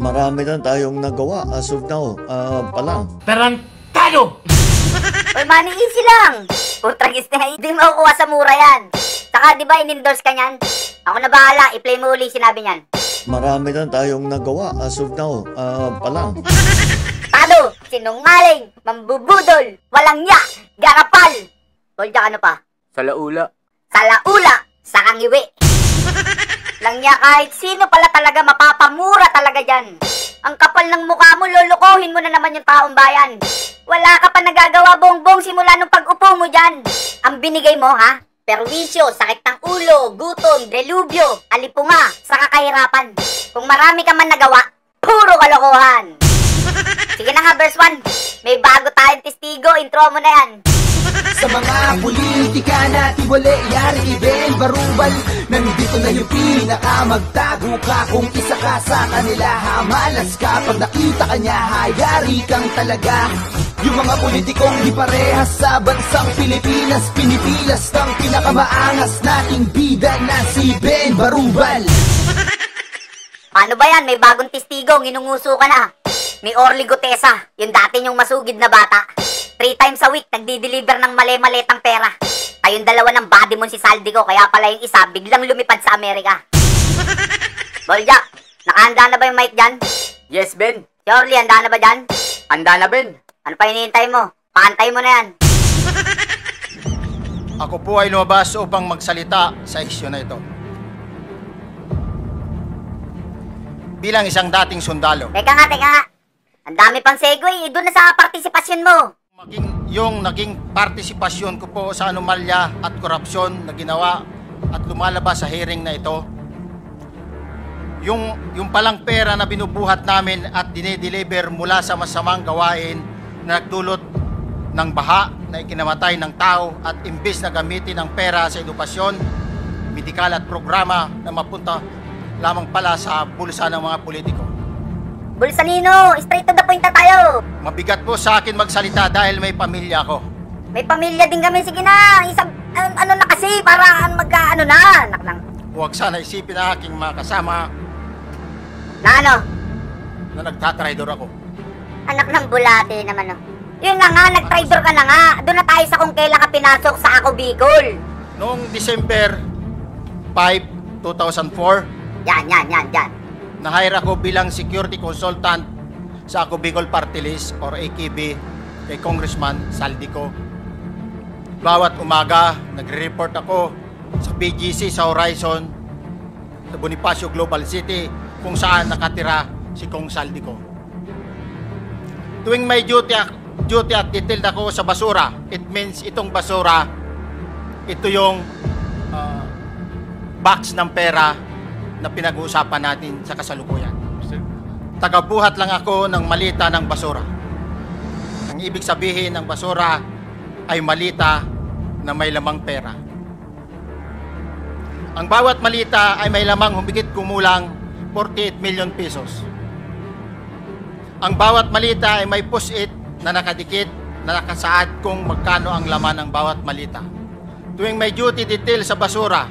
Marami na tayong nagawa as of now, pa lang. Tarantado! Uy, money easy lang. Putragis na yan. Hindi makukuha sa mura yan. Saka di ba in-endorse ka niyan? Ako na bahala, i-play mo uli sinabi niyan. Marami na tayong nagawa as of now, pa lang. Tado, sinungaling, mambubudol, walang nya, garapal. Tolja, ano pa? Salaula. Salaula, sakangiwi. Lang nya kahit sino pala talaga mapapamura talaga dyan. Ang kapal ng mukha mo, lulukohin mo na naman yung taong bayan. Wala ka pa nagagawa bongbong simula nung pag-upo mo dyan. Ang binigay mo ha? Perwisyo, sakit ng ulo, gutom, delubyo, alipunga, sa kahirapan. Kung marami ka man nagawa, puro kalokohan. Sige na nga, verse 1. May bago tayong testigo, intro mo na yan. Sa mga politika natin wala yari Ben Barubal. Nandito na yung pinakamagtago ka. Kung isa ka sa kanila, hamalas ka. Pag nakita ka niya, hayari kang talaga. Yung mga politikong di parehas sa bansang Pilipinas, pinipilas ng pinakamaangas nating bida na si Ben Barubal. Paano ba yan? May bagong testigo, nginunguso ka na. Ni Orly Gutesa, yung dati yung masugid na bata. 3 times a week, nagdi-deliver ng mali-malitang pera. Kayong dalawa ng body mo si Saldi ko, kaya pala yung isa biglang lumipad sa Amerika. Bolja, nakahanda na ba yung mic dyan? Yes, Ben. Si Orly, handa na ba dyan? Handa na, Ben. Ano pa hinihintay mo? Pakantay mo na yan. Ako po ay lumabas upang magsalita sa isyu na ito. Bilang isang dating sundalo, Teka nga. Ang dami pang segue, doon na sa partisipasyon mo. yung naging partisipasyon ko po sa anomalya at korupsyon na ginawa at lumalabas sa hearing na ito, yung palang pera na binubuhat namin at dinedeliver mula sa masamang gawain na nagdulot ng baha na ikinamatay ng tao at imbis na gamitin ang pera sa edukasyon, medikal at programa na mapunta lamang pala sa bulsa ng mga politiko. Bulsanino, straight to the point na tayo. Mabigat po sa akin magsalita dahil may pamilya ako. May pamilya din kami, sige na. Isang, ano na kasi, para magka-ano na. Naklang. Huwag sana isipin na aking mga kasama Na ano? na nagtatraidor ako. Anak ng bulate naman, no. Yun na nga, nag-traidor ka na nga. Doon na tayo sa kung kailan ka pinasok sa Ako Bicol. Noong December 5, 2004, Yan. na-hire ako bilang security consultant sa Ako Bicol Party List or AKB kay Congressman Saldico. Bawat umaga, nagre-report ako sa BGC sa Horizon, sa Bonifacio Global City, kung saan nakatira si Kong Saldico. Tuwing may duty at detailed ako sa basura, it means itong basura, ito yung box ng pera na pinag-uusapan natin sa kasalukuyan. Tagabuhat lang ako ng malita ng basura. Ang ibig sabihin ng basura ay malita na may lamang pera. Ang bawat malita ay may lamang humigit kumulang 48 million pesos. Ang bawat malita ay may push-it na nakadikit na nakasaad kung magkano ang laman ng bawat malita. Tuwing may duty detail sa basura,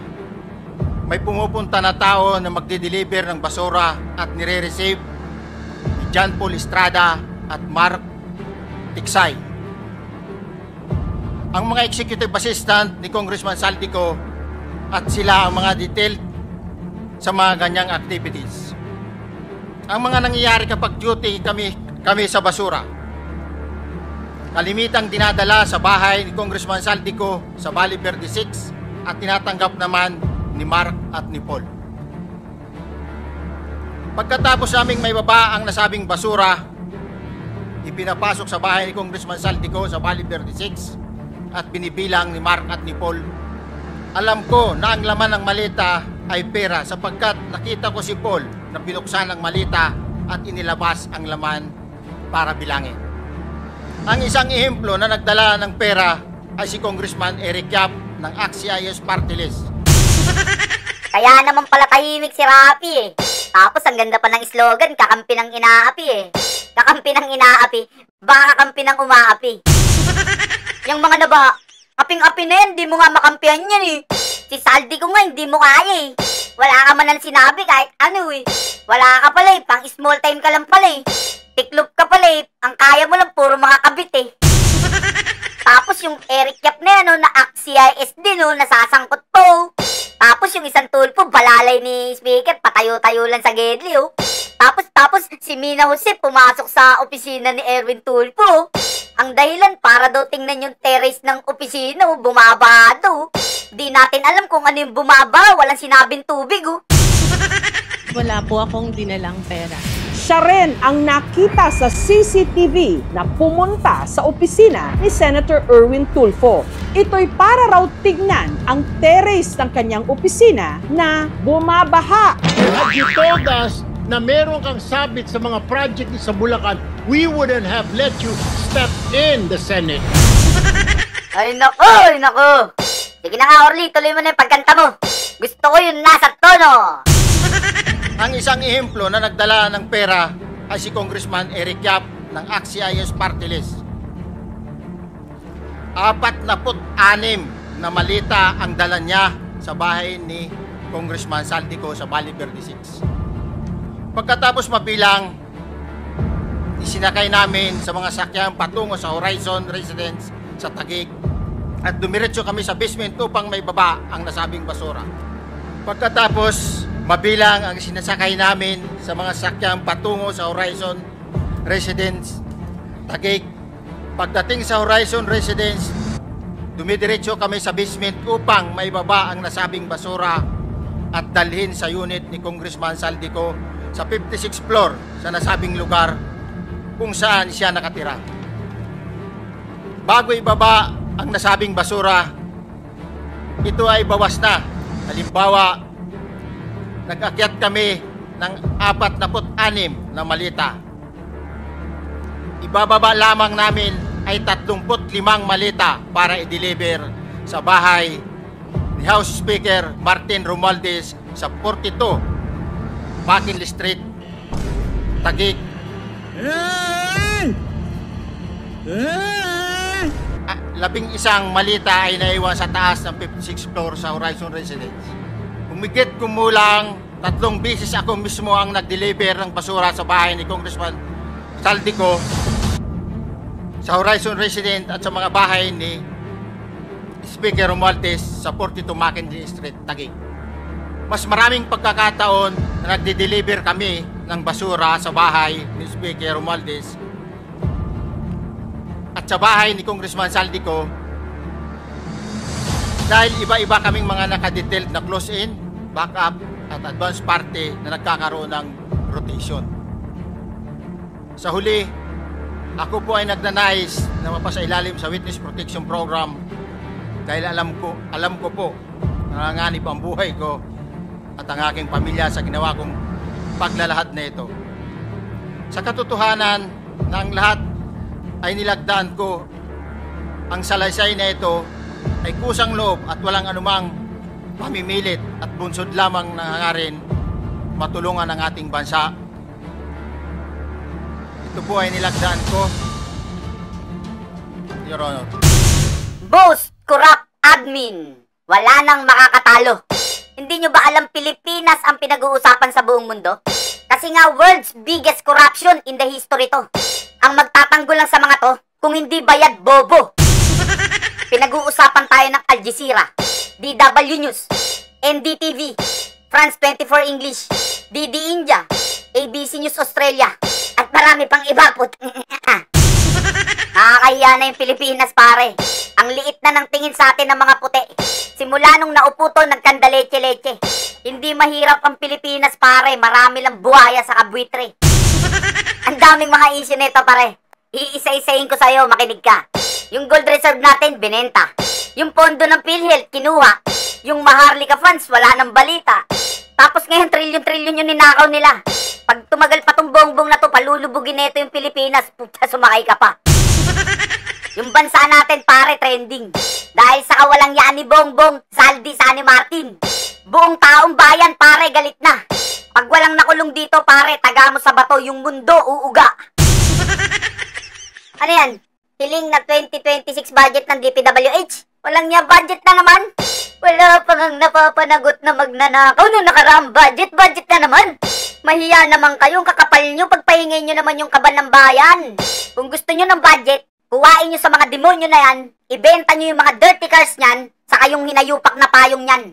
may pumupunta na tao na magde-deliver ng basura at nire-receive ni John Paul Estrada at Mark Tiksay. Ang mga executive assistant ni Congressman Saldico at sila ang mga detailed sa mga ganyang activities. Ang mga nangyayari kapag duty kami sa basura, kalimitang dinadala sa bahay ni Congressman Saldico sa Valle Verde 6 at tinatanggap naman ni Mark at ni Paul. Pagkatapos naming may baba ang nasabing basura, ipinapasok sa bahay ni Congressman Saldico sa Valle Verde 6 at binibilang ni Mark at ni Paul. Alam ko na ang laman ng malita ay pera sapagkat nakita ko si Paul na binuksan ang malita at inilabas ang laman para bilangin. Ang isang ehemplo na nagdala ng pera ay si Congressman Eric Yap ng AXIS Party List. Kaya naman pala tahimik si Rapi eh. Tapos ang ganda pa ng slogan, kakampi ng inaapi eh. Kakampi ng inaapi, baka kakampi ng umaapi. Yung mga naba, kaping-api na yan, di mo nga makampihan yan eh. Si Saldi ko nga, hindi mo kaya eh. Wala ka man ang sinabi kahit ano eh. Wala ka pala eh, pang small time ka lang pala eh. Tiklop ka pala eh, ang kaya mo lang puro mga kabit eh. Tapos yung Eric Yap na yan, no, na CIS din, no, nasasangkot po. Tapos yung isang tulpo, balalay ni speaker, patayo-tayo lang sa gedli, oh. Tapos si Mina Jose pumasok sa opisina ni Erwin Tulpo. Ang dahilan para daw tingnan yung terrace ng opisina, oh, bumaba daw. Di natin alam kung ano yung bumaba, walang sinabing tubig, oh. Wala po akong dinalang pera. Siya rin ang nakita sa CCTV na pumunta sa opisina ni Senator Erwin Tulfo. Ito'y para raw tignan ang terrace ng kanyang opisina na bumabaha. Had you told us na meron kang sabit sa mga project sa Bulacan, we wouldn't have let you step in the Senate. Ay nako. Sige na nga, Orly, tuloy mo na yung pagkanta mo. Gusto ko yung nasa tono. Ang isang ehemplo na nagdala ng pera ay si Congressman Eric Yap ng AXIS Party List. 46 na malita ang dala niya sa bahay ni Congressman Saldico sa Valle Verde 6. Pagkatapos mabilang, isinakay namin sa mga sakyang patungo sa Horizon Residence sa Taguig at dumiretso kami sa basement upang may baba ang nasabing basura. Pagkatapos mabilang ang sinasakay namin sa mga sakyang patungo sa Horizon Residence Taguig. Pagdating sa Horizon Residence, dumidiretso kami sa basement upang maibaba ang nasabing basura at dalhin sa unit ni Congressman Saldico sa 56th floor sa nasabing lugar kung saan siya nakatira. Bago ibaba ang nasabing basura, ito ay bawas na. Halimbawa, nag-akyat kami ng 46 na malita. Ibababa lamang namin ay 35 malita para i-deliver sa bahay ni House Speaker Martin Romualdez sa 42 McKinley Street, Taguig. 11 malita ay naiwan sa taas ng 56th floor sa Horizon Residence. Humigit kumulang 3 beses ako mismo ang nag-deliver ng basura sa bahay ni Congressman Saldico sa Horizon Residence at sa mga bahay ni Speaker Romualdez sa 42 McKinley Street, Taguig. Mas maraming pagkakataon na nagde-deliver kami ng basura sa bahay ni Speaker Romualdez at sa bahay ni Congressman Saldico dahil iba-iba kaming mga nakadetailed na close-in, backup at advance party na nagkakaroon ng rotation. Sa huli, ako po ay nagnanais na mapasailalim sa Witness Protection Program dahil alam ko po nanganganib ang buhay ko at ang aking pamilya sa ginawa kong paglalahad na ito. Sa katotohanan na ang lahat ay nilagdaan ko, ang salaysay na ito ay kusang loob at walang anumang pamimilit at bunsod lamang na hangarin matulungan ang ating bansa. Ito po ay nilagdaan ko, Your Honor. Boss, corrupt admin. Wala nang makakatalo. Hindi nyo ba alam Pilipinas ang pinag-uusapan sa buong mundo? Kasi nga world's biggest corruption in the history to. Ang magtatanggol lang sa mga to, kung hindi bayad, bobo. Pinag-uusapan tayo ng Al Jazeera, DW News, NDTV, France 24 English, DD India, ABC News Australia, at marami pang iba po. Nakakahiya na yung Pilipinas, pare. Ang liit na ng tingin sa atin ng mga puti. Simula nung naupo to, nagkandaleche-leche. Hindi mahirap ang Pilipinas, pare. Marami lang buhaya sa kabwitre. Ang daming mga issue nito, pare. Iisa-isahin ko sa'yo, makinig ka. Yung gold reserve natin, binenta. Yung pondo ng PhilHealth, kinuha. Yung Maharlika funds, wala nang balita. Tapos ngayon, trilyon-trilyon yung ninakaw nila. Pag tumagal pa tong bongbong na to, palulubugin nito yung Pilipinas. Puta, sumakay ka pa. Yung bansa natin, pare, trending. Dahil sa kawalang yan ni Bongbong, Saldi sa ni Martin. Buong taong bayan, pare, galit na. Pag walang nakulong dito, pare, taga mo sa bato, yung mundo uuga. Ano yan? Hiling na 2026 budget ng DPWH? Walang niya budget na naman. Wala pa ngang napapanagot na magnanakaw nung nakaraang budget na naman. Mahiya naman kayong kakapal nyo pagpahingay nyo naman yung kaban ng bayan. Kung gusto nyo ng budget, kuwain nyo sa mga demonyo na yan, ibenta nyo yung mga dirty cars nyan, saka yung hinayupak na payong nyan.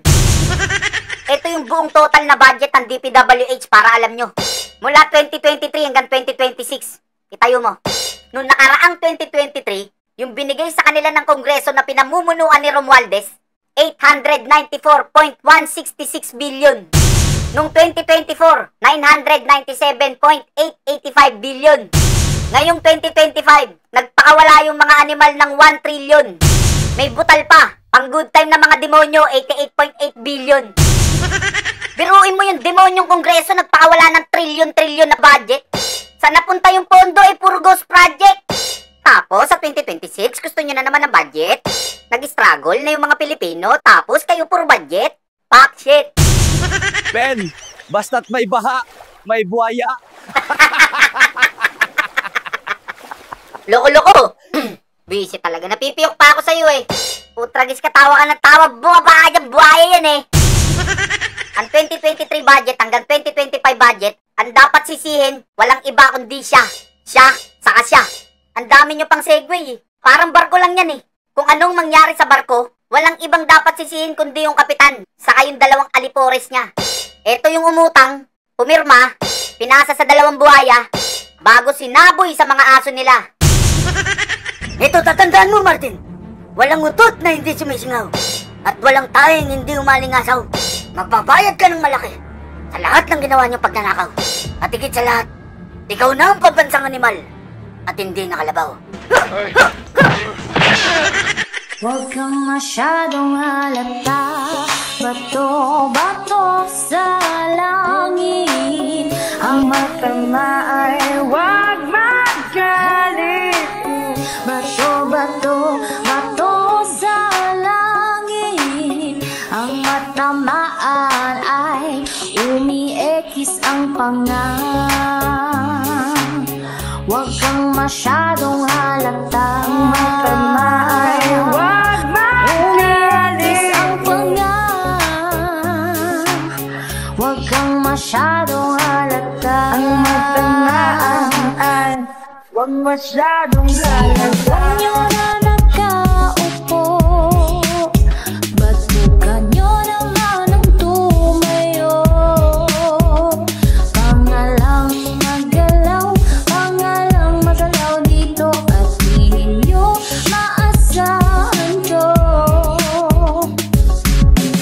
Ito yung buong total na budget ng DPWH para alam nyo. Mula 2023 hanggang 2026. Itayo mo. Noong nakaraang 2023, yung binigay sa kanila ng Kongreso na pinamumunuan ni Romualdez, 894.166 billion. Noong 2024, 997.885 billion. Ngayong 2025, nagpakawala yung mga animal ng 1 trillion. May butal pa, pang good time na mga demonyo, 88.8 billion. Biruin mo yung demonyong Kongreso, nagpakawala ng trillion na budget. Saan napunta yung pondo? Puro ghost project. Tapos, sa 2026, gusto nyo na naman ng budget? Nag-struggle na yung mga Pilipino, tapos kayo puro budget? Fuck shit. Ben, basta't may baha, may buhaya. Loko-loko. Busy talaga. Napipiyok pa ako sa'yo eh. Putragis ka, tawa ka ng tawa. Bumaba ka dyan, buhaya yan eh. Ang 2023 budget hanggang 2025 budget, ang dapat sisihin, walang iba kundi siya. Siya, saka siya. Ang dami nyo pang segue eh. Parang barko lang yan eh. Kung anong mangyari sa barko, walang ibang dapat sisihin kundi yung kapitan, saka yung dalawang alipores niya. Ito yung umutang, pumirma, pinasa sa dalawang buhaya, bago sinaboy sa mga aso nila. Ito, tatandaan mo, Martin. Walang utot na hindi sumisingaw. At walang tayong hindi umalingasaw. Magbabayad ka ng malaki sa lahat ng ginawa niyong pagnanakaw. At higit sa lahat, ikaw na ang pambansang animal at hindi nakalabaw. Huwag kang masyadong halata. Bato-bato sa langit. Ang matama ay huwag magalit. Bato-bato, bato sa langit. Ang matamaan ay umiekis ang pangan. Huwag kang masyadong halata. Ang matama ay huwag magalit ang pangan. Huwag kang masyadong halata. Ang matama ay huwag masyadong halata. Huwag nyo na nakaupo. Batukan nyo naman ang tumayo. Pangalang magalaw, pangalang magalaw dito. At di ninyo maasahan to.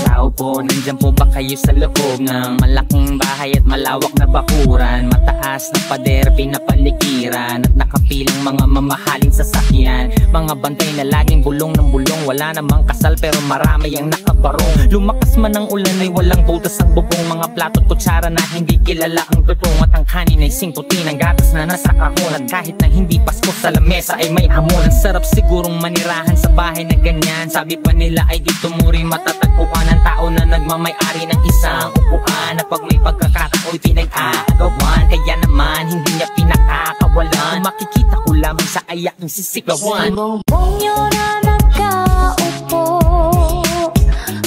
Tao po, nandyan po ba kayo sa loob ng malaking bahay at malawak na bakuran? Mataas na pader, pinapaligiran at nakapilang mga mamahaling sasakyan. Mga bantay na laging bulong ng bulong, wala namang kasal pero marami ang nakabarong. Lumakas man ang ulan ay walang butas ang bubong. Mga plato at kutsara na hindi kilala ang tutong. At ang kanin ay singkutin ang gatas na nasa kahon. At kahit na hindi Pasko sa lamesa ay may hamon. Ang sarap sigurong manirahan sa bahay na ganyan. Sabi pa nila ay dito mo rin matatagpuan ang tao na nagmamay-ari ng isang upuan. Na pag may pagkakatao'y pinag-aagawan, kaya naman hindi niya pinakakawalan. Makikita ko lamang sa ayaking sisigawan. Bongbong nyo na nakaupo.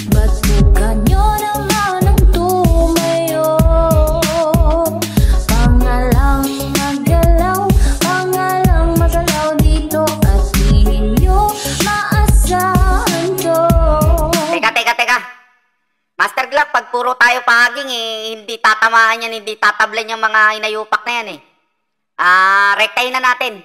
Batukan nyo naman ang tumayo. Pangalang magalaw, pangalang magalaw dito. At di ninyo maasahan to. Teka. Master Glock, pag puro tayo paging hindi tatamaan yan, hindi tatablan yung mga inayupak na yan rektahin na natin.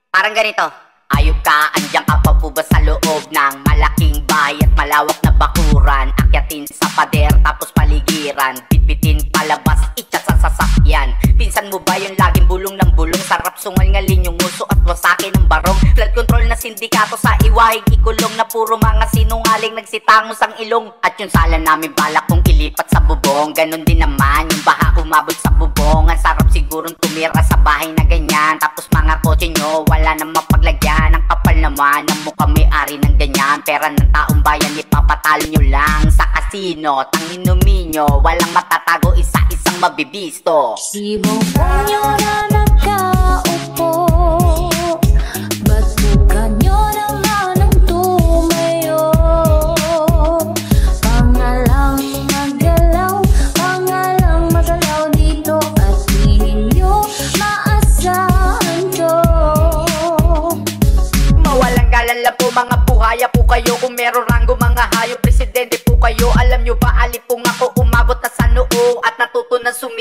Parang ganito. Ayok ka, andyan ka pa po ba sa loob ng malaking bahay at malawak na bakuran? Akyatin sa pader tapos paligiran, bitbitin palabas, itsa sa sasakyan. Pinsan mo ba yung laging bulong ng bulong? Sarap sungal-ngalin yung uso at wasakin ng barong. Flood control na sindikato sa iwahig ikulong, na puro mga sinungaling nagsitangos ang ilong. At yung sala namin balak kong ilipat sa bubong, ganon din naman yung baha umabot sa bubong. Ang sarap sigurong tumira sa bahay na ganyan, tapos mga kotse nyo wala na mapaglagyan. Ang kapal naman ng mukha may-ari ng ganyan. Pera ng taong bayan ipapatalo nyo lang sa kasino. Tangin nyo, walang matatago, isa-isang mabibisto. Si Bongbong nyo na nakaupo. Batukan nyo naman ang tumayo.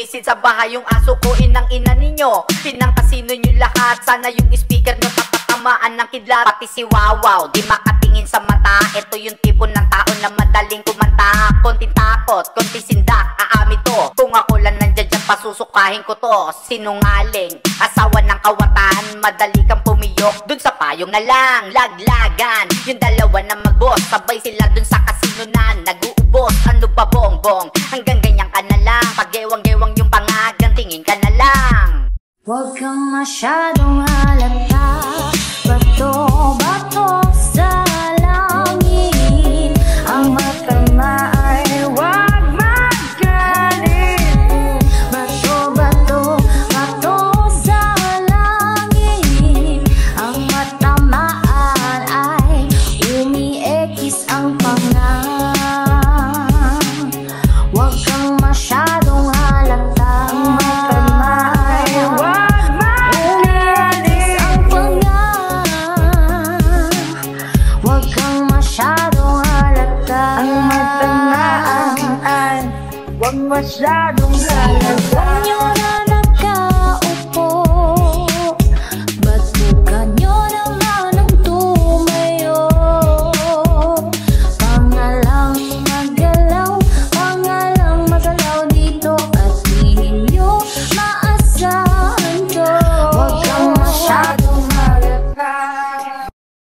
bumisit sa bahay yung aso ko, inang ina ninyo. Pinangkasino nyo lahat, sana yung speaker nyo tatatamaan ng kidlat. Pati si Wawaw, di makatingin sa mata. Ito yung tipo ng tao na madaling kumanta. Konting takot, konting sindak, aami to. Kung ako lang nandyan dyan, pasusukahin ko to. Sinungaling, asawa ng kawatan, madali kang pumiyok. Dun sa payong na lang, laglagan. Yung dalawa na mag-boss, sabay sila dun sa kasino na nag-uubos. Ano ba bongbong, hanggang ganyan ka na lang. Pag-gewang-gewang yung pangagang, tingin ka na lang. Huwag kang masyadong halata. Bato-bato sa langit. Ang matama ay huwag magaling. Bato-bato, bato sa langit. Ang matamaan ay umiekis ang pangang. Huwag kang masyadong halata. Ang matama ay huwag magaling. Ang pangang. Huwag kang masyadong halata. Ang matamaan ay huwag masyadong halata. Huwag niyo na